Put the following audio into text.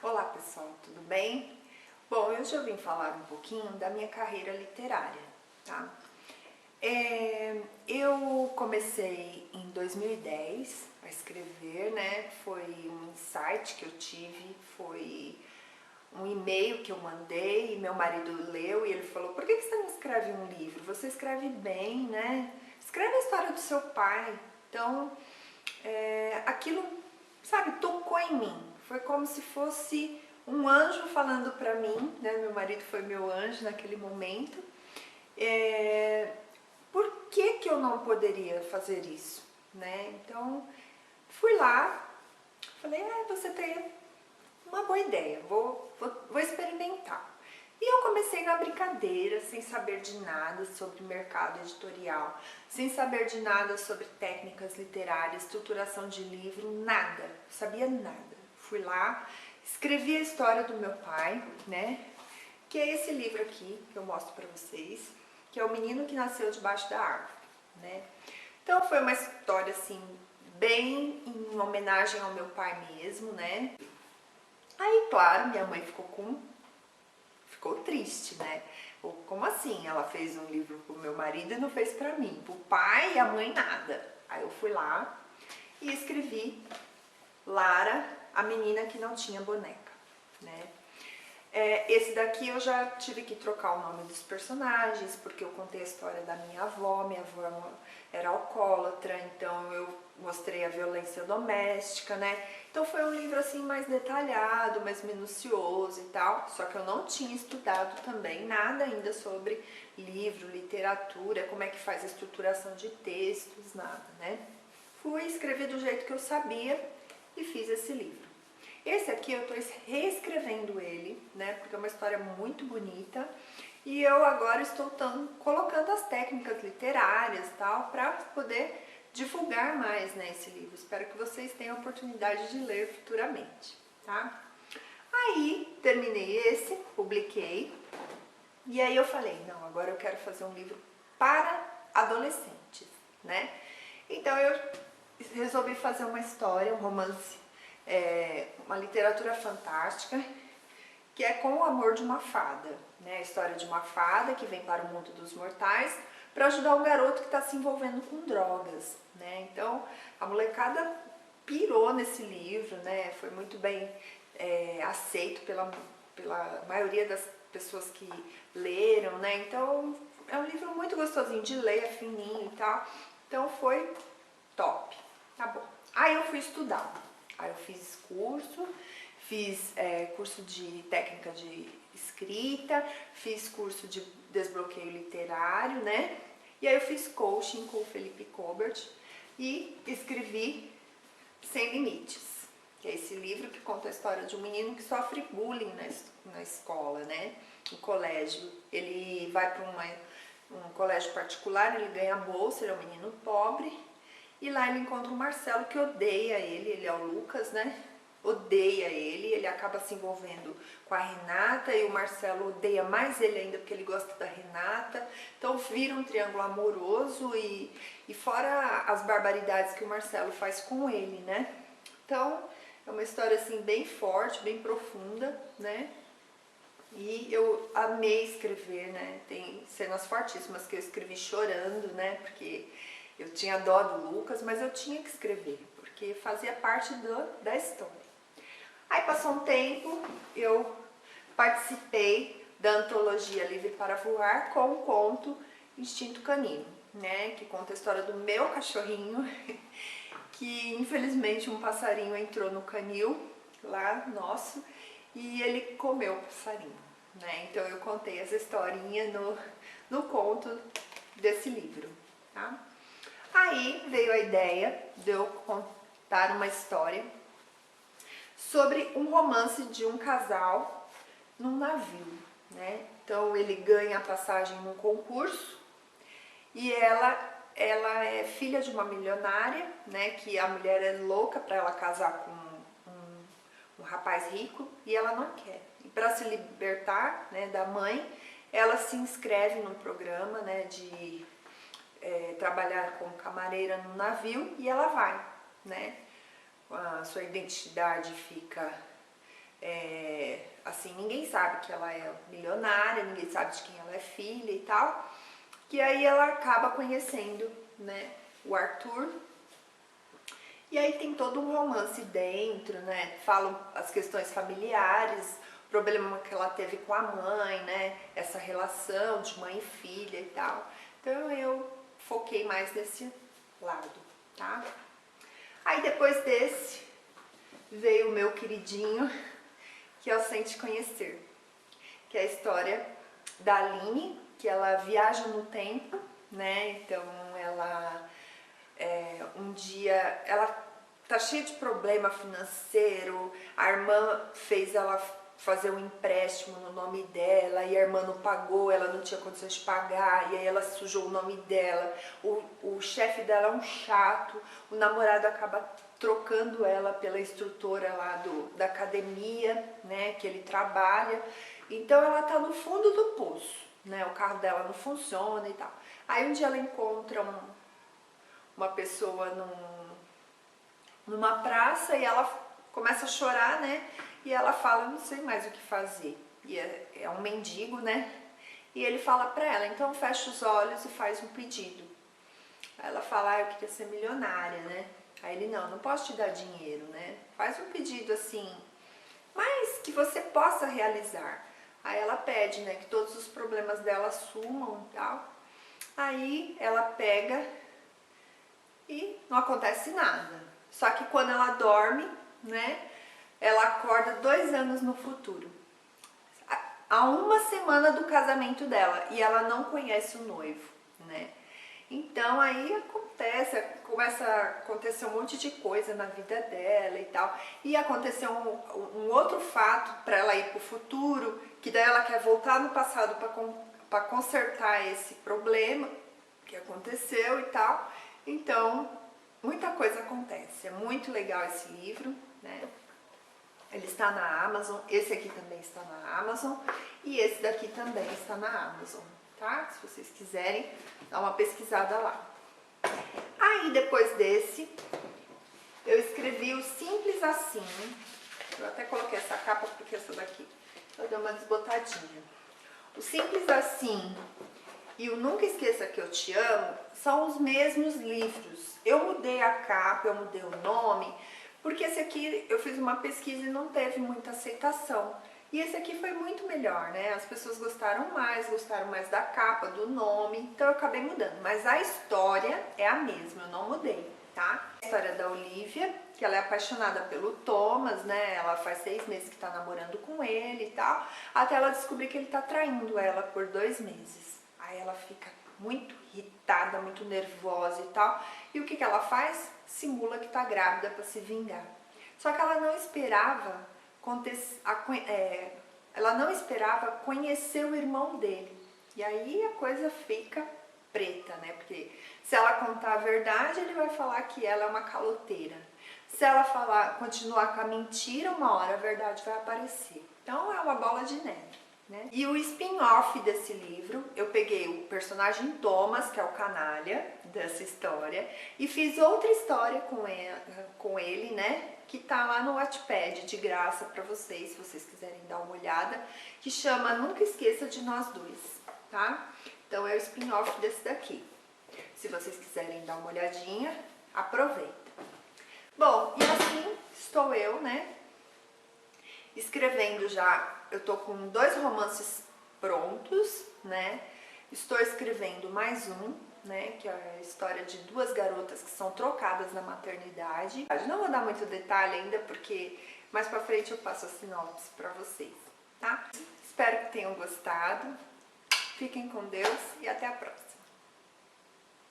Olá pessoal, tudo bem? Bom, hoje eu vim falar um pouquinho da minha carreira literária, tá? Eu comecei em 2010 a escrever, né? Foi um insight que eu tive, foi um e-mail que eu mandei, meu marido leu e ele falou: por que você não escreve um livro? Você escreve bem, né? Escreve a história do seu pai. Então, aquilo, sabe, tocou em mim. Foi como se fosse um anjo falando pra mim, né? Meu marido foi meu anjo naquele momento. Por que que eu não poderia fazer isso, né? Então, fui lá, falei: você tem uma boa ideia, vou experimentar. E eu comecei na brincadeira, sem saber de nada sobre mercado editorial, sem saber de nada sobre técnicas literárias, estruturação de livro, nada, sabia nada. Fui lá, escrevi a história do meu pai, né? Que é esse livro aqui, que eu mostro pra vocês, que é O Menino que Nasceu Debaixo da Árvore, né? Então foi uma história assim, bem em homenagem ao meu pai mesmo, né? Aí, claro, minha mãe ficou triste, né? Como assim? Ela fez um livro pro meu marido e não fez pra mim, pro pai e a mãe nada. Aí eu fui lá e escrevi Lara, a menina que não tinha boneca, né? Esse daqui eu já tive que trocar o nome dos personagens, porque eu contei a história da minha avó era alcoólatra, então eu mostrei a violência doméstica, né? Então foi um livro assim mais detalhado, mais minucioso e tal, só que eu não tinha estudado também nada ainda sobre livro, literatura, como é que faz a estruturação de textos, nada, né? Fui escrever do jeito que eu sabia e fiz esse livro. Esse aqui eu estou reescrevendo ele, né, porque é uma história muito bonita e eu agora estou colocando as técnicas literárias e tal para poder divulgar mais, né, esse livro. Espero que vocês tenham a oportunidade de ler futuramente, tá? Aí terminei esse, publiquei e aí eu falei: não, agora eu quero fazer um livro para adolescentes, né? Então eu resolvi fazer uma história, um romance, uma literatura fantástica, que é Com o Amor de uma Fada, né? A história de uma fada que vem para o mundo dos mortais para ajudar um garoto que está se envolvendo com drogas, né? Então a molecada pirou nesse livro, né? Foi muito bem aceito pela maioria das pessoas que leram, né? Então é um livro muito gostosinho de ler, é fininho e tal. Então foi top, tá bom. Aí eu fui estudar, aí eu fiz curso de técnica de escrita, fiz curso de desbloqueio literário, né? E aí eu fiz coaching com o Felipe Colbert e escrevi Sem Limites, que é esse livro que conta a história de um menino que sofre bullying na escola, né? No colégio. Ele vai para um colégio particular, ele ganha bolsa, ele é um menino pobre. E lá ele encontra o Marcelo, que odeia ele é o Lucas, né? Odeia ele acaba se envolvendo com a Renata e o Marcelo odeia mais ele ainda porque ele gosta da Renata. Então vira um triângulo amoroso e fora as barbaridades que o Marcelo faz com ele, né? Então é uma história assim bem forte, bem profunda, né? E eu amei escrever, né? Tem cenas fortíssimas que eu escrevi chorando, né? Porque eu tinha dó do Lucas, mas eu tinha que escrever, porque fazia parte da história. Aí passou um tempo, eu participei da antologia Livre para Voar com o conto Instinto Canino, né? Que conta a história do meu cachorrinho, que infelizmente um passarinho entrou no canil lá nosso e ele comeu o passarinho, né? Então eu contei essa historinha no conto desse livro, tá? Aí veio a ideia de eu contar uma história sobre um romance de um casal num navio, né? Então ele ganha a passagem num concurso e ela é filha de uma milionária, né? Que a mulher é louca para ela casar com um rapaz rico e ela não quer. E para se libertar, né, da mãe, ela se inscreve num programa, né, de trabalhar como camareira no navio e ela vai, né? A sua identidade fica assim, ninguém sabe que ela é milionária, ninguém sabe de quem ela é filha e tal. Que aí ela acaba conhecendo, né, o Arthur. E aí tem todo um romance dentro, né? Falam as questões familiares, o problema que ela teve com a mãe, né? Essa relação de mãe e filha e tal. Então eu foquei mais nesse lado, tá? Aí depois desse veio o meu queridinho, que é o Sente Conhecer, que é a história da Aline, que ela viaja no tempo, né? Então ela um dia ela tá cheia de problema financeiro, a irmã fez ela fazer um empréstimo no nome dela e a irmã não pagou, ela não tinha condições de pagar, e aí ela sujou o nome dela, o chefe dela é um chato, o namorado acaba trocando ela pela instrutora lá da academia, né, que ele trabalha, então ela tá no fundo do poço, né, o carro dela não funciona e tal. Aí um dia ela encontra uma pessoa numa praça e ela começa a chorar, né? E ela fala, não sei mais o que fazer. E é um mendigo, né? E ele fala pra ela, então fecha os olhos e faz um pedido. Aí ela fala, eu queria ser milionária, né? Aí ele, não posso te dar dinheiro, né? Faz um pedido assim, mas que você possa realizar. Aí ela pede, né, que todos os problemas dela sumam e tal. Aí ela pega e não acontece nada. Só que quando ela dorme, né, ela acorda 2 anos no futuro. Há uma semana do casamento dela e ela não conhece o noivo, né? Então aí começa a acontecer um monte de coisa na vida dela e tal. E aconteceu um outro fato para ela ir para o futuro, que daí ela quer voltar no passado para consertar esse problema que aconteceu e tal. Então, muita coisa acontece. É muito legal esse livro, né? Ele está na Amazon, esse aqui também está na Amazon e esse daqui também está na Amazon, tá? Se vocês quiserem dar uma pesquisada lá. Aí depois desse, eu escrevi o Simples Assim. Eu até coloquei essa capa porque essa daqui eu dei uma desbotadinha. O Simples Assim e o Nunca Esqueça Que Eu Te Amo são os mesmos livros. Eu mudei a capa, eu mudei o nome, porque esse aqui eu fiz uma pesquisa e não teve muita aceitação. E esse aqui foi muito melhor, né? As pessoas gostaram mais da capa, do nome, então eu acabei mudando. Mas a história é a mesma, eu não mudei, tá? A história da Olivia, que ela é apaixonada pelo Thomas, né? Ela faz 6 meses que tá namorando com ele e tal, até ela descobrir que ele tá traindo ela por 2 meses. Aí ela fica muito irritada, muito nervosa e tal. E o que ela faz? Simula que tá grávida para se vingar. Só que ela não esperava conhecer o irmão dele. E aí a coisa fica preta, né? Porque se ela contar a verdade, ele vai falar que ela é uma caloteira. Se ela continuar com a mentira, uma hora a verdade vai aparecer. Então é uma bola de neve. Né? E o spin-off desse livro, eu peguei o personagem Thomas, que é o canalha dessa história, e fiz outra história com ele, né? Que tá lá no Wattpad de graça para vocês, se vocês quiserem dar uma olhada, que chama Nunca Esqueça de Nós Dois, tá? Então é o spin-off desse daqui. Se vocês quiserem dar uma olhadinha, aproveita. Bom, e assim estou eu, né? Escrevendo já, eu tô com 2 romances prontos, né? Estou escrevendo mais um, né? Que é a história de 2 garotas que são trocadas na maternidade. Não vou dar muito detalhe ainda, porque mais pra frente eu passo a sinopse pra vocês, tá? Espero que tenham gostado. Fiquem com Deus e até a próxima.